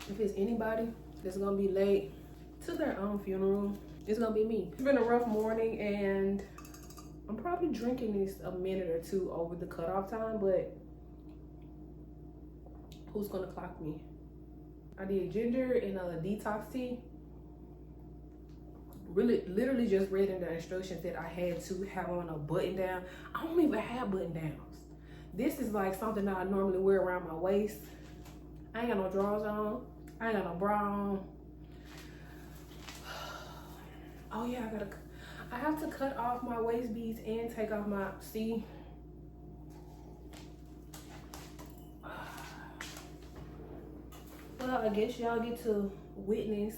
if it's anybody that's gonna be late to their own funeral, it's gonna be me. It's been a rough morning and I'm probably drinking this a minute or two over the cutoff time, but who's gonna clock me? I did ginger and a detox tea. Literally just read in the instructions that I had to have on a button down. I don't even have button downs. This is like something that I normally wear around my waist. I ain't got no drawers on. I ain't got no bra on. Oh yeah, I have to cut off my waist beads and take off my, see? Well, I guess y'all get to witness.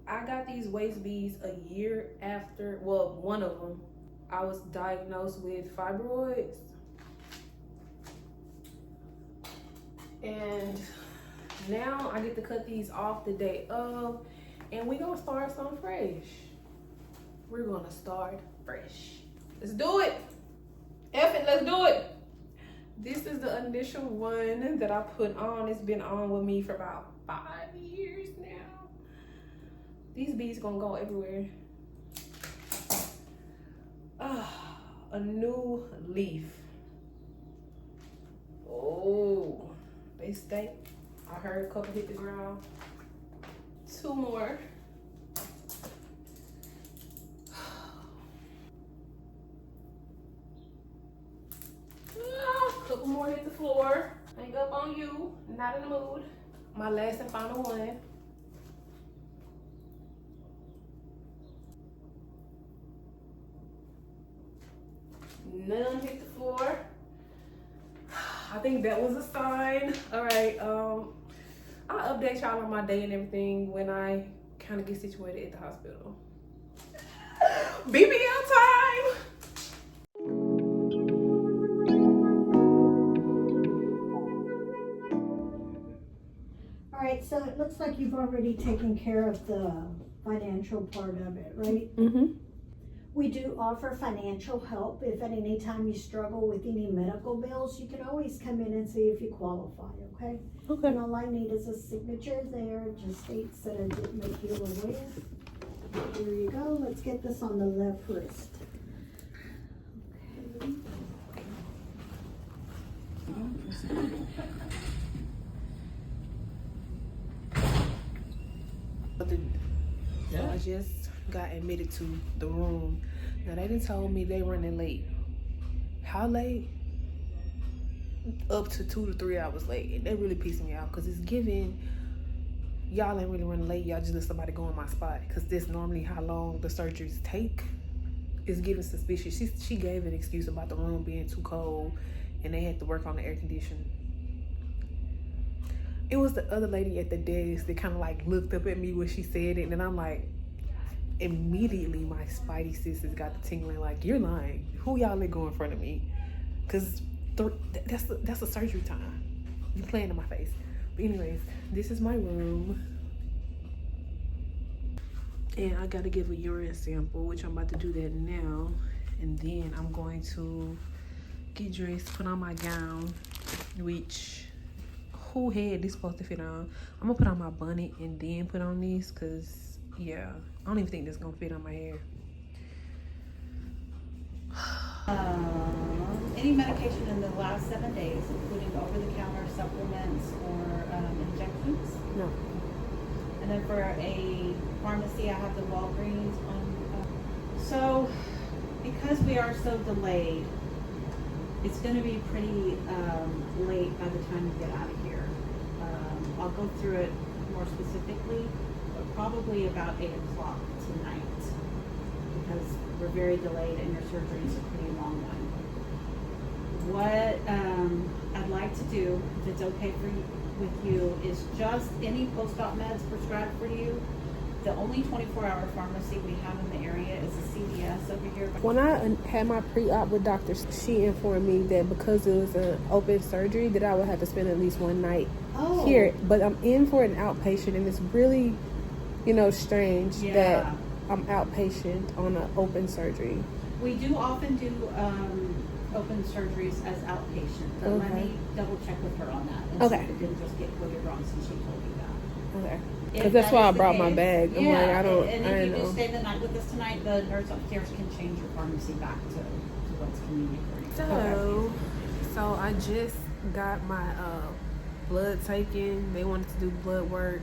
I got these waist beads a year after, well, one of them, I was diagnosed with fibroids. And now I get to cut these off the day of, and we're gonna start something fresh. We're gonna start fresh. Let's do it. F it, let's do it. This is the initial one that I put on. It's been on with me for about 5 years now. These beads gonna go everywhere. A new leaf. Oh, they stink. I heard a couple hit the ground. 2 more. Couple more hit the floor. Hang up on you. Not in the mood. My last and final one. None hit the floor. I think that was a sign. All right. I'll update y'all on my day and everything when I kind of get situated at the hospital. BBL time. So it looks like you've already taken care of the financial part of it, right? Mm-hmm. We do offer financial help. If at any time you struggle with any medical bills, you can always come in and see if you qualify, okay? Okay. And all I need is a signature there. It just states that I did make you aware. Here you go. Let's get this on the left wrist. So I just got admitted to the room. Now they done told me they running late. How late? Up to 2 to 3 hours late. And that really pissed me off because it's giving, y'all ain't really running late. Y'all just let somebody go in my spot because this normally how long the surgeries take. It's giving suspicious. She gave an excuse about the room being too cold and they had to work on the air conditioning. It was the other lady at the desk that kind of like looked up at me when she said it, and then I'm like, immediately my spidey senses got the tingling like, you're lying. Who y'all let go in front of me? Because that's a surgery time. You playing in my face. But anyways, this is my room. And I got to give a urine sample, which I'm about to do that now. And then I'm going to get dressed, put on my gown, which... who head this supposed to fit on? I'm gonna put on my bonnet and then put on these because yeah, I don't even think this gonna fit on my hair. Any medication in the last 7 days, including over-the-counter supplements or injections? No. And then for a pharmacy, I have the Walgreens on. So, because we are so delayed, it's going to be pretty late by the time you get out of here. I'll go through it more specifically, but probably about 8 o'clock tonight, because we're very delayed and your surgery is a pretty long one. What I'd like to do, if it's okay with you, is just any post-op meds prescribed for you. The only 24-hour pharmacy we have in the area is a CVS over here. When I had my pre-op with doctor, she informed me that because it was an open surgery that I would have to spend at least one night here. But I'm in for an outpatient, and it's really, strange that I'm outpatient on an open surgery. We do often do open surgeries as outpatient, but let me double check with her on that. And see if it didn't just get coded wrong since she told you that. Okay. If Because that's that why is I the brought my case. bag. I'm Yeah, like, I and if didn't you know. do stay the night with us tonight, the nurse upstairs can change your pharmacy back to what's convenient for you. So I just got my blood taken. They wanted to do blood work.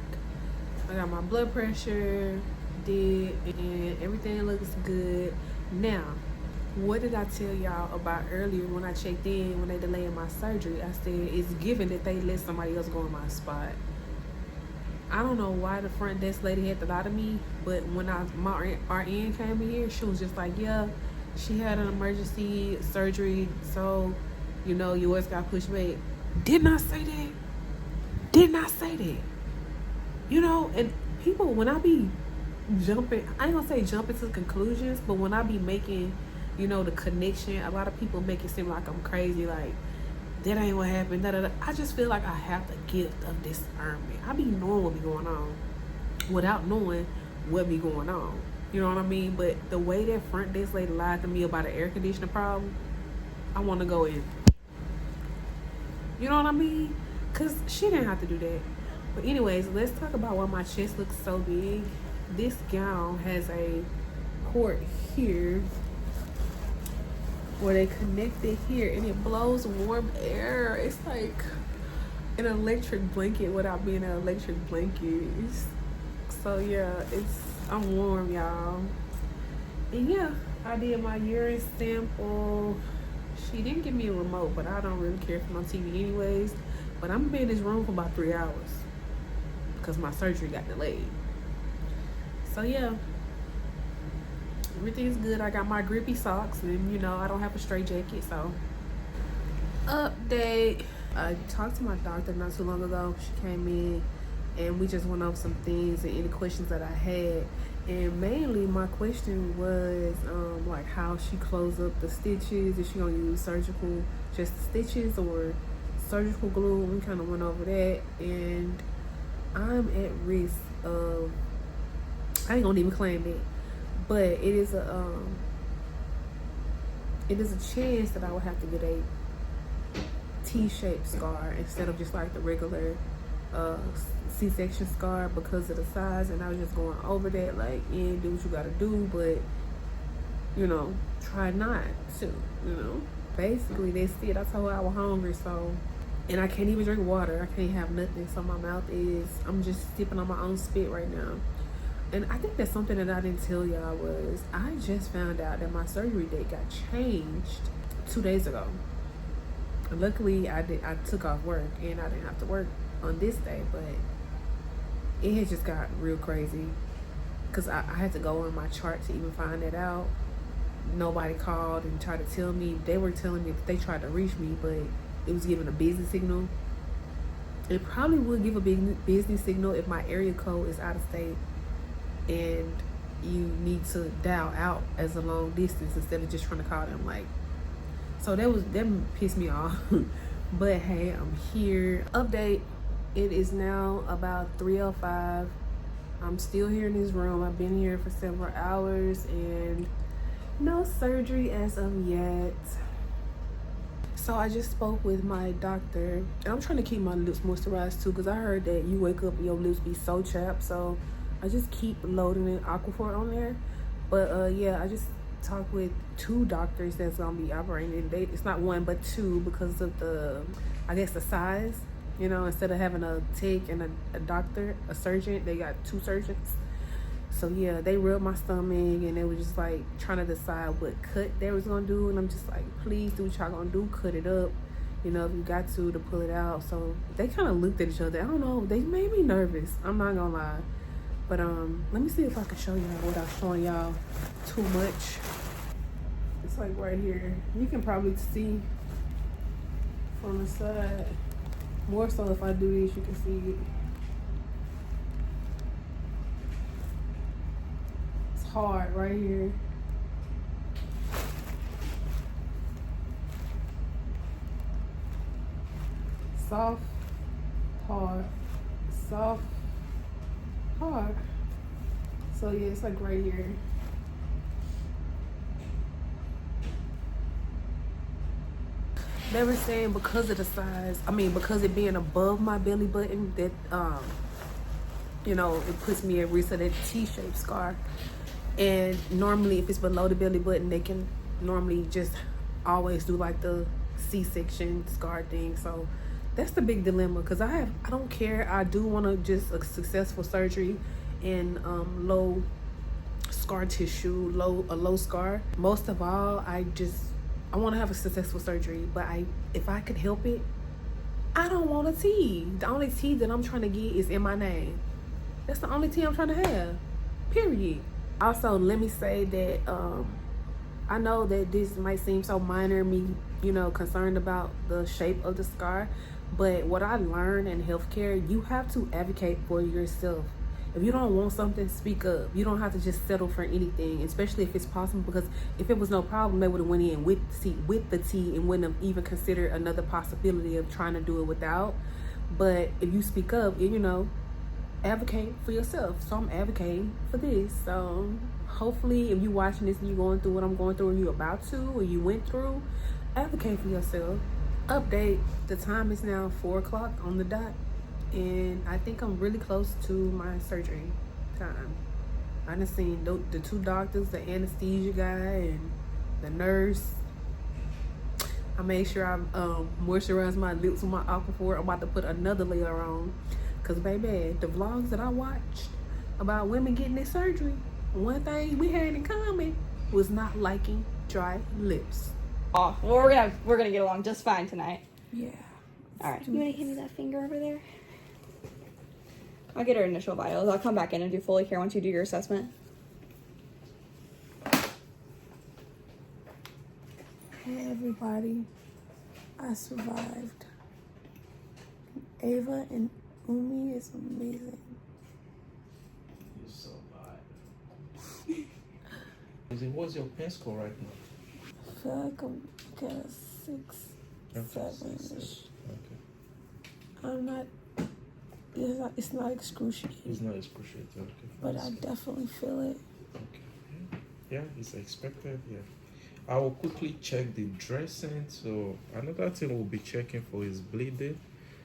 I got my blood pressure did, and everything looks good. Now, what did I tell y'all about earlier when I checked in, when they delayed my surgery? I said it's given that they let somebody else go in my spot. I don't know why the front desk lady had to lie to me, but when my RN came in here, she was just like, yeah, she had an emergency surgery, so, you know, yours got pushed back. Didn't I say that? Didn't I say that? You know, and people, when I be jumping, I ain't gonna say jumping to conclusions, but when I be making, you know, the connection, a lot of people make it seem like I'm crazy, like, that ain't what happened, da, da, da. I just feel like I have the gift of discernment. I be knowing what be going on without knowing what be going on. You know what I mean? But the way that front desk lady lied to me about an air conditioner problem, I want to go in. You know what I mean? Because she didn't have to do that. But anyways, let's talk about why my chest looks so big. This gown has a port here where they connect it here, and it blows warm air. It's like an electric blanket without being an electric blanket. So yeah, I'm warm, y'all. And yeah, I did my urine sample. She didn't give me a remote, but I don't really care for my TV anyways. But I'm gonna be in this room for about 3 hours because my surgery got delayed. So yeah, everything's good. I got my grippy socks, and you know, I don't have a straight jacket. So update, I talked to my doctor not too long ago. She came in and we just went over some things and any questions that I had. And mainly my question was like how she closed up the stitches. Is she gonna use surgical, just the stitches, or surgical glue? We kind of went over that, and I'm at risk of, I ain't gonna even claim it, but it is a chance that I would have to get a T-shaped scar instead of just like the regular C-section scar because of the size. And I was just going over that, like, yeah, do what you gotta do, but you know, try not to, you know. Basically that's it. I told her I was hungry, so, and I can't even drink water. I can't have nothing, so my mouth is, I'm just sipping on my own spit right now. And I think that's something that I didn't tell y'all was I just found out that my surgery date got changed 2 days ago. Luckily, I took off work and I didn't have to work on this day, but it had just got real crazy because I had to go on my chart to even find that out. Nobody called and tried to tell me. They were telling me that they tried to reach me, but it was giving a busy signal. It probably would give a big business signal if my area code is out of state and you need to dial out as a long distance instead of just trying to call them. Like, so that pissed me off. But hey, I'm here. Update, it is now about 3:05. I'm still here in this room. I've been here for several hours and no surgery as of yet. So I just spoke with my doctor, and I'm trying to keep my lips moisturized too, because I heard that you wake up and your lips be so chapped. So I just keep loading in Aquaphor on there. But yeah, I just talked with 2 doctors that's gonna be operating. It's not 1 but 2 because of the, I guess, the size. You know, instead of having a tech and a doctor, a surgeon, they got 2 surgeons. So yeah, they rubbed my stomach and they were just like trying to decide what cut they was gonna do, and I'm just like, please do what y'all gonna do, cut it up, you know, if you got to pull it out. So they kind of looked at each other. I don't know, they made me nervous, I'm not gonna lie. But let me see if I can show y'all without showing y'all too much. It's like right here. You can probably see from the side. More so if I do this, you can see it. It's hard right here. Soft, hard, soft, hard. So yeah, it's like right here. They were saying because of the size, I mean because it being above my belly button, that you know, it puts me at risk of that T-shaped scar. And normally if it's below the belly button, they can normally just always do like the C-section scar thing. So that's the big dilemma, because I don't care. I do want to just a successful surgery and low scar tissue, a low scar. Most of all, I want to have a successful surgery, but if I could help it, I don't want a T. The only T that I'm trying to get is in my name. That's the only T I'm trying to have, period. Also, let me say that I know that this might seem so minor, me, you know, concerned about the shape of the scar, but what I learned in healthcare, you have to advocate for yourself. If you don't want something, speak up. You don't have to just settle for anything, especially if it's possible, because if it was no problem, they would have went in with the T and wouldn't have even considered another possibility of trying to do it without. But if you speak up, you know, advocate for yourself. So I'm advocating for this. So hopefully if you're watching this and you're going through what I'm going through, or you're about to, or you went through, advocate for yourself. Update, the time is now 4 o'clock on the dot, and I think I'm really close to my surgery time. I done seen the 2 doctors, the anesthesia guy and the nurse. I made sure I moisturize my lips with my Aquaphor. I'm about to put another layer on, because baby, the vlogs that I watched about women getting their surgery, one thing we had in common was not liking dry lips. Oh, well, we're gonna get along just fine tonight. Yeah. All right. You wanna hand me that finger over there? I'll get her initial vitals. I'll come back in and do fully care once you do your assessment. Hey everybody, I survived. Ava and Umi is amazing. You survived. What's your pain score right now? I feel like I'm at 6, 7-ish. Okay. I'm not. It's not excruciating. It's not excruciating. Okay. But I definitely feel it. Okay. Yeah, it's expected. Yeah. I will quickly check the dressing. So another thing we'll be checking for is bleeding.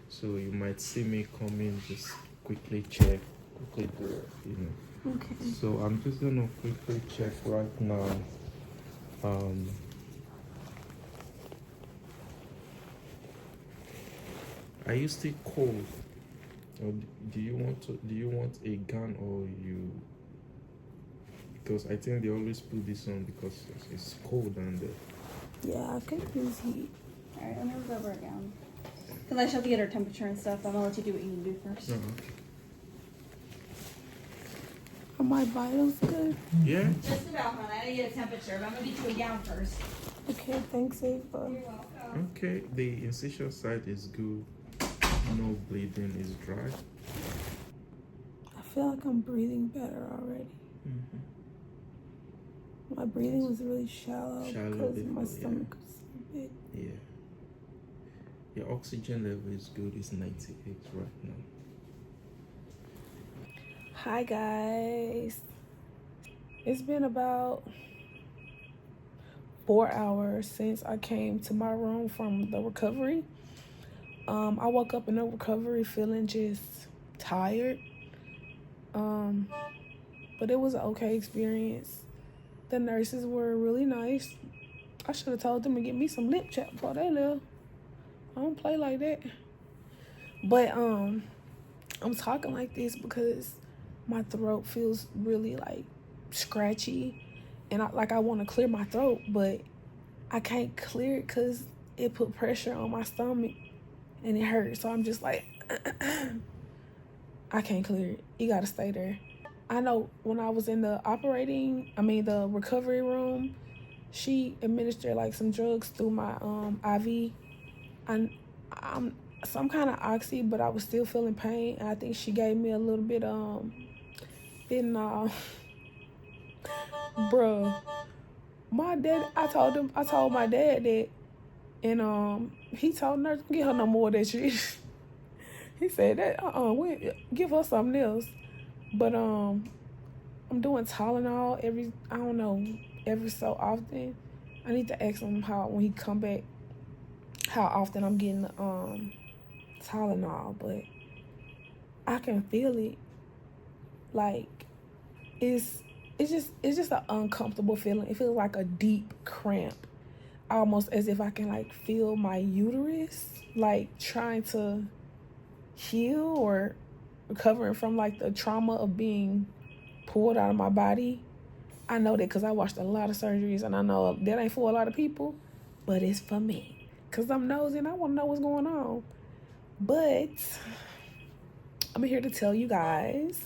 So you might see me come in, just quickly check, quickly do it, you know. Okay. So I'm just gonna quickly check right now. Are you still cold? Or do you want a gun, or you? Because I think they always put this on because it's cold and. Yeah, I could use heat. All right, let me look over it again. Because I just have to get her temperature and stuff. I'm gonna let you do what you need to do first. Are my vitals good? Yeah. Just about, hon. I didn't get a temperature, but I'm gonna get you a gown first. Okay, thanks, Ava. You're welcome. Okay, the incision site is good. No bleeding, is dry. I feel like I'm breathing better already. Mm-hmm. My breathing was really shallow because before, my stomach was so big. Yeah. Your oxygen level is good. It's 98 right now. Hi guys. It's been about 4 hours since I came to my room from the recovery. I woke up in the recovery feeling just tired. But it was an okay experience. The nurses were really nice. I should have told them to get me some lip chat before they left. I don't play like that. But I'm talking like this because my throat feels really like scratchy, and I want to clear my throat, but I can't clear it because it put pressure on my stomach and it hurts. So I'm just like, I can't clear it. You gotta stay there. I know when I was in the the recovery room, she administered like some drugs through my IV. I'm some kind of oxy, but I was still feeling pain. And I think she gave me a little bit fentanyl. Bruh, my dad. I told my dad that, and he told nurse, don't get her no more of that shit. He said that give her something else. But I'm doing Tylenol every so often. I need to ask him when he come back how often I'm getting Tylenol, but I can feel it. Like, it's just an uncomfortable feeling. It feels like a deep cramp, almost as if I can like feel my uterus like trying to heal or recovering from like the trauma of being pulled out of my body. I know that because I watched a lot of surgeries, and I know that ain't for a lot of people, but it's for me because I'm nosy and I want to know what's going on. But I'm here to tell you guys,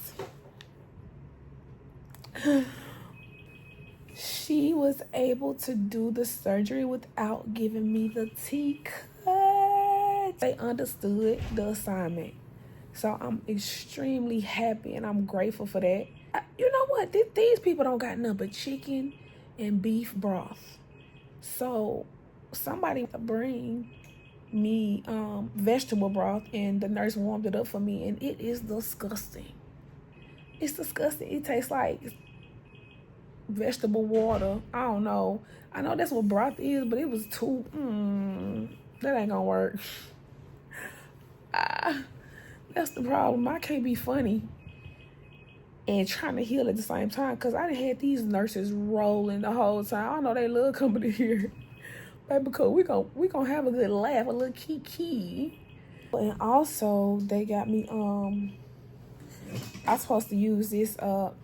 she was able to do the surgery without giving me the tea cut. They understood the assignment. So I'm extremely happy and I'm grateful for that. You know what? These people don't got nothing but chicken and beef broth. So somebody bring me vegetable broth, and the nurse warmed it up for me, and it is disgusting. It's disgusting. It tastes like vegetable water. I don't know. I know that's what broth is, but it was too that ain't gonna work. That's the problem. I can't be funny and trying to heal at the same time, because I done had these nurses rolling the whole time. I know they love coming to here, baby, because we gonna have a good laugh, a little kiki. And also they got me I'm supposed to use this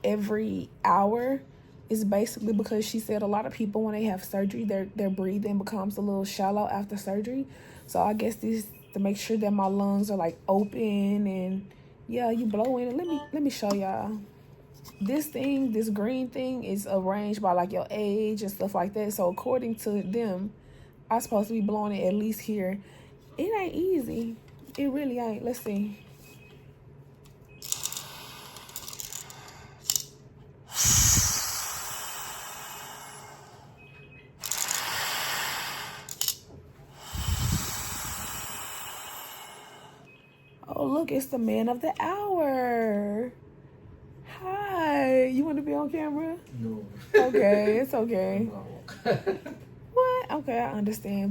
every hour. It's basically because she said a lot of people, when they have surgery, their breathing becomes a little shallow after surgery. So I guess this to make sure that my lungs are like open, and yeah, you blow in it. Let me show y'all. This green thing is arranged by like your age and stuff like that. So according to them, I'm supposed to be blowing it at least here. It ain't easy. It really ain't. Let's see. Oh, look, it's the man of the hour. Hi. You want to be on camera? No. Okay, it's okay. No. What? Okay, I understand.